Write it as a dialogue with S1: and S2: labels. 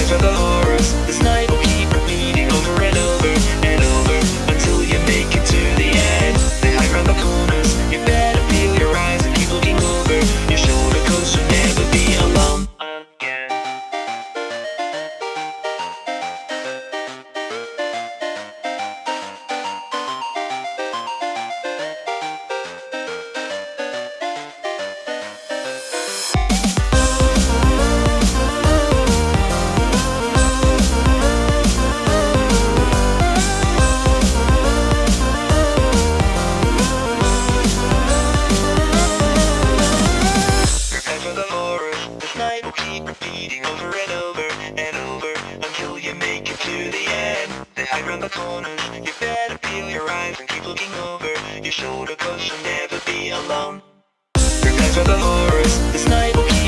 S1: Prepare for the horrors. This night will keep repeating over and over and over until you make it to the end. They hide around the corners. You better peel your eyes and keep looking over your shoulder, 'cause you'll never be alone again. Night will keep repeating over and over and over until you make it to the end. They hide around the corners. You better peel your eyes and keep looking over your shoulder, 'cause you'll never be alone. Prepare for the horrors. This night will keep